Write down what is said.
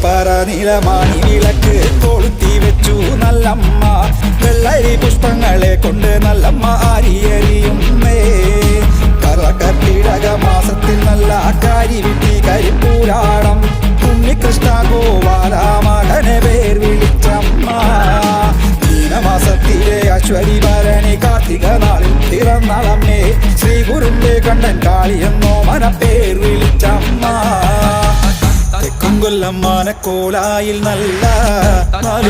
പറ നീലമാണി വിളക്ക് കൊളുത്തി വെച്ചു നല്ലമ്മ. വെള്ളരി പുഷ്പങ്ങളെ കൊണ്ട് നല്ലമ്മ ആരിയെറിയുന്നേ. കർക്കിടക മാസത്തിൽ നല്ല കാരി വിട്ടി കരിപ്പൂരാടം. ഉണ്ണികൃഷ്ണ ഗോപാല മകനെ പേർ വിളിച്ചമ്മ. മീനമാസത്തിലെ അശ്വതി ഭരണി കാർത്തിക നാളിൽ പിറന്നളമ്മേ. ശ്രീ ഗുരുന്റെ കണ്ണൻ കാളിയെന്നോ മനപ്പേർ വിളിച്ചമ്മ. തെക്കും കൊല്ലം മാനക്കോലായിൽ നല്ല